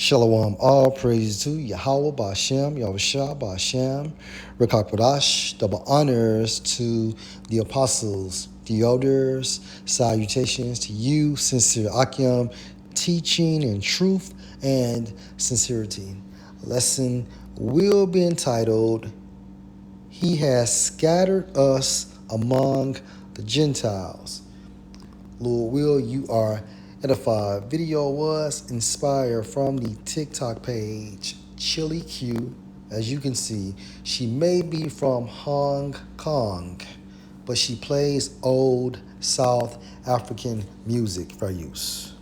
Shalom, all praise to Yahweh Bashem, Yahushua Bashem, Rekakwadash, double honors to the apostles, the elders, salutations to you, sincere Akim, teaching in truth and sincerity. Lesson will be entitled, He has scattered us among the Gentiles. Lord will, you are edified. Video was inspired from the TikTok page Chili Q. As you can see, she may be from Hong Kong, but she plays old South African music for use.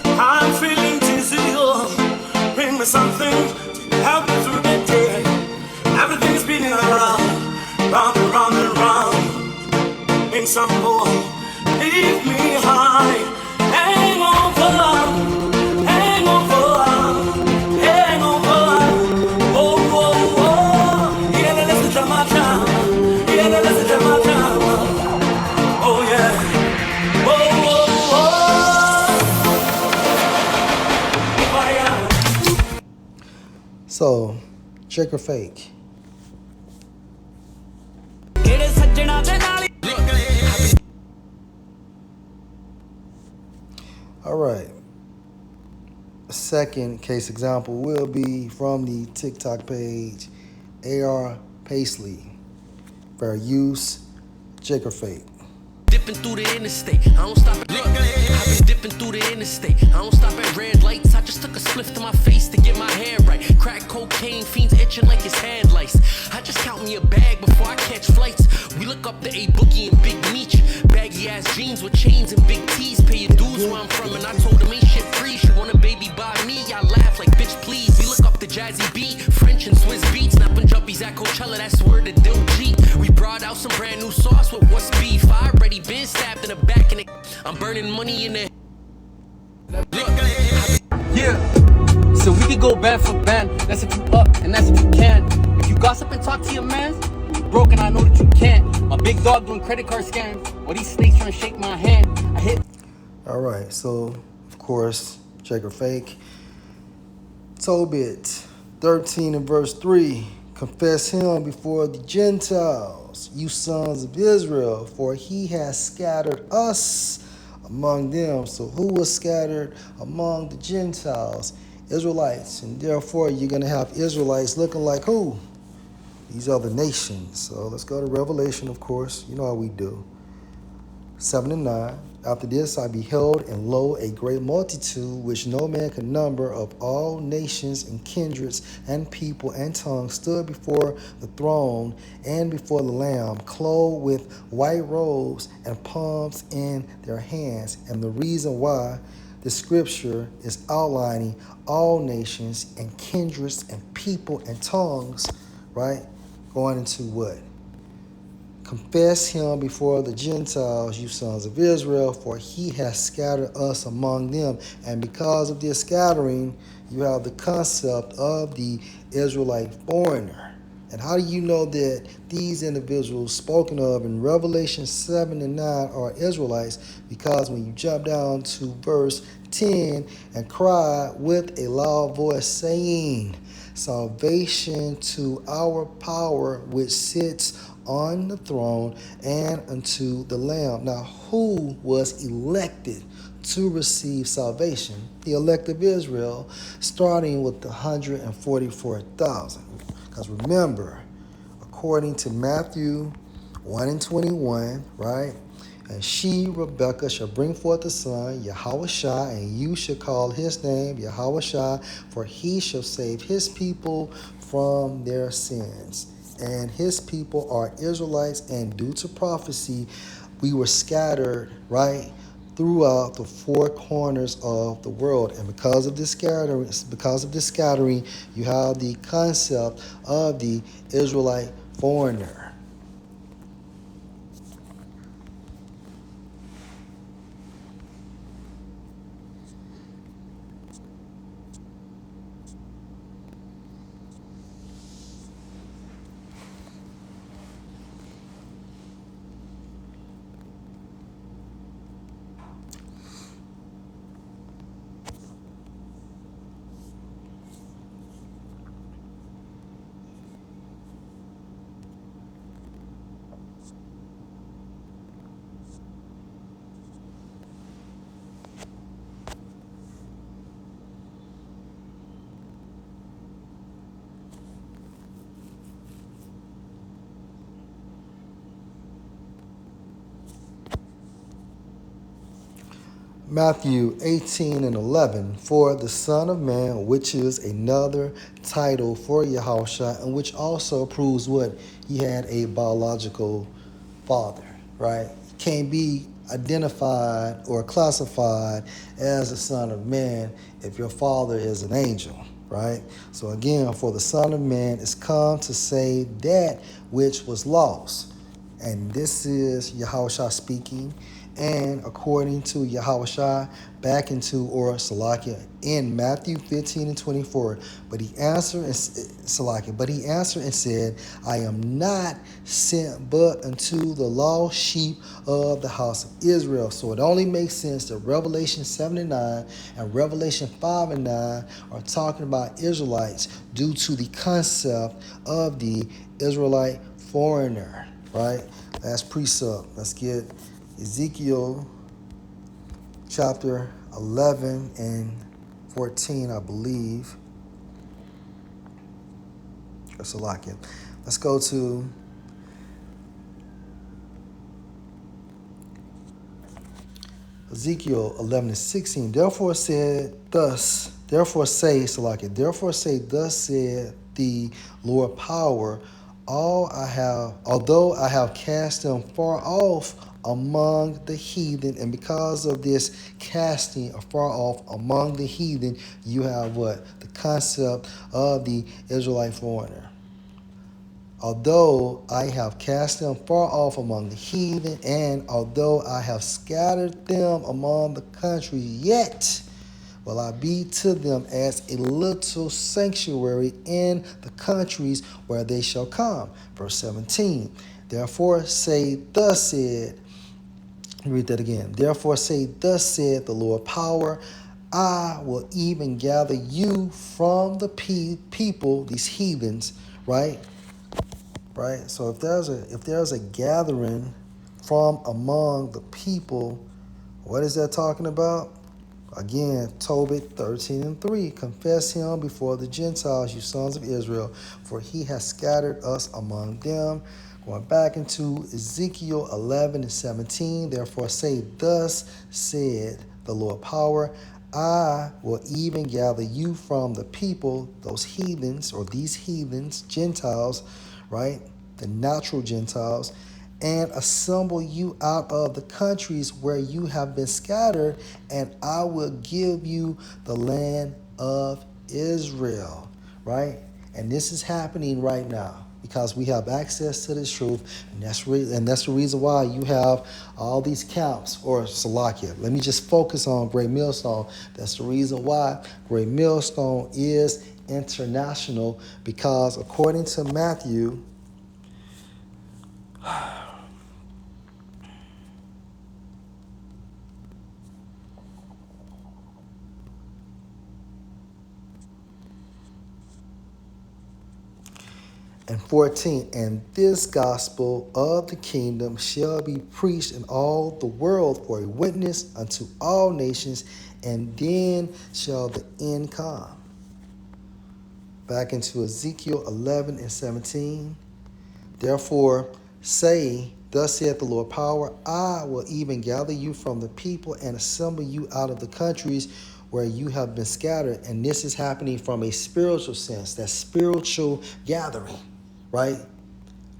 I'm feeling dizzy. Bring me something to help me through the day. Everything's spinning around, round and round and round. Bring some more, leave me high. Hang on for love, hang on for love, hang on for love. Oh, oh, oh, yeah, let's get my time. Yeah, let's get my time. Oh, yeah. So, check or fake. All right. The second case example will be from the TikTok page AR Paisley. For use, check or fake. Dipping through the interstate, I don't stop at I been dipping through the interstate, I don't stop at red lights. I just took a spliff to my face to get my hair right. Crack cocaine fiends itching like his headlights. I just count me a bag before I catch flights. We look up the A Boogie and Big Meech. Baggy ass jeans with chains and big tees. Pay your dues where I'm from, and I told him ain't shit free. She want a baby by me, I laugh like bitch please. We look up the Jazzy B, French and Swiss beats. Snapping jumpies at Coachella, that's where the dill G. We brought out some brand new sauce with what's beef. I already been stabbed in the back and I'm burning money in the Yeah, so we could go band for band. That's if you up and that's if you can. If you gossip and talk to your man, you broke and I know that you can't. My big dog doing credit card scams, while these snakes trying to shake my hand. I hit. All right, so of course, check or fake. Tobit 13 and verse 3. Confess him before the Gentiles, you sons of Israel, for he has scattered us among them. So who was scattered among the Gentiles? Israelites. And therefore you're going to have Israelites looking like who? These other nations. So let's go to Revelation, of course. You know how we do. 7 and 9. After this I beheld, and lo, a great multitude, which no man could number, of all nations and kindreds and people and tongues, stood before the throne and before the Lamb, clothed with white robes and palms in their hands. And the reason why the scripture is outlining all nations and kindreds and people and tongues, right? Going into what? Confess him before the Gentiles, you sons of Israel, for he has scattered us among them. And because of this scattering, you have the concept of the Israelite foreigner. And how do you know that these individuals spoken of in Revelation 7 and 9 are Israelites? Because when you jump down to verse 10, and cry with a loud voice, saying, salvation to our power which sits on the throne and unto the Lamb. Now, who was elected to receive salvation? The elect of Israel, starting with the 144,000. Because remember, according to Matthew 1 and 21, right? And she, Rebekah, shall bring forth a son, Yahushua, and you shall call his name Yahushua, for he shall save his people from their sins. and his people are Israelites, and due to prophecy, we were scattered, right, throughout the four corners of the world. And because of this scattering, you have the concept of the Israelite foreigner. Matthew 18 and 11, for the Son of Man, which is another title for Yahushua, and which also proves what? He had a biological father, right? He can't be identified or classified as the Son of Man if your father is an angel, right? So again, for the Son of Man is come to save that which was lost. And this is Yahushua speaking. And according to Yahushua, back into or Salakia in Matthew 15 and 24. But he answered and Salakia, but he answered and said, I am not sent but unto the lost sheep of the house of Israel. So it only makes sense that Revelation 7 and 9 and Revelation 5 and 9 are talking about Israelites due to the concept of the Israelite foreigner, right? Last precept. Let's get Ezekiel chapter 11 and 14, I believe. Or Salakia. Let's go to Ezekiel 11 and 16. Therefore say, thus said the Lord power, although I have cast them far off among the heathen, and because of this casting afar off among the heathen, you have what? The concept of the Israelite foreigner. Although I have cast them far off among the heathen, and although I have scattered them among the countries, yet will I be to them as a little sanctuary in the countries where they shall come. Verse 17. Therefore say, thus said, read that again. Therefore say, thus said the Lord power, I will even gather you from the people, these heathens, right? Right? So if there's a gathering from among the people, what is that talking about? Again, Tobit 13 and 3. Confess him before the Gentiles, you sons of Israel, for he has scattered us among them. Going back into Ezekiel 11 and 17. Therefore say, thus said the Lord power, I will even gather you from the people, those heathens, or these heathens, Gentiles, right? The natural Gentiles, and assemble you out of the countries where you have been scattered, and I will give you the land of Israel, right? And this is happening right now because we have access to this truth, and that's the reason why you have all these camps, or Salakia. Let me just focus on Great Millstone. That's the reason why Great Millstone is international, because according to Matthew, and 14, and this gospel of the kingdom shall be preached in all the world for a witness unto all nations, and then shall the end come. Back into Ezekiel 11 and 17. Therefore say, thus saith the Lord power, I will even gather you from the people and assemble you out of the countries where you have been scattered. And this is happening from a spiritual sense, that spiritual gathering, right?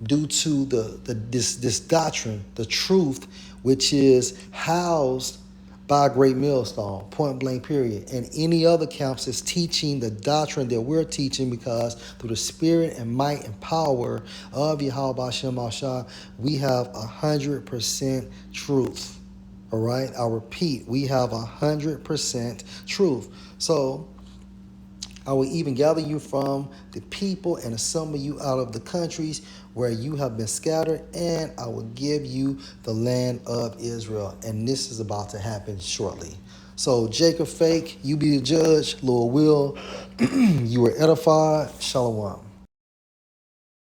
due to this doctrine, the truth, which is housed by a great millstone, point blank, period. And any other camps is teaching the doctrine that we're teaching, because through the spirit and might and power of Yahweh Shem Ashah, we have 100% truth. All right, I'll repeat, we have 100% truth. So I will even gather you from the people and assemble you out of the countries where you have been scattered, and I will give you the land of Israel. And this is about to happen shortly. So Jacob Fake, you be the judge. Lord will, you were edified. Shalom.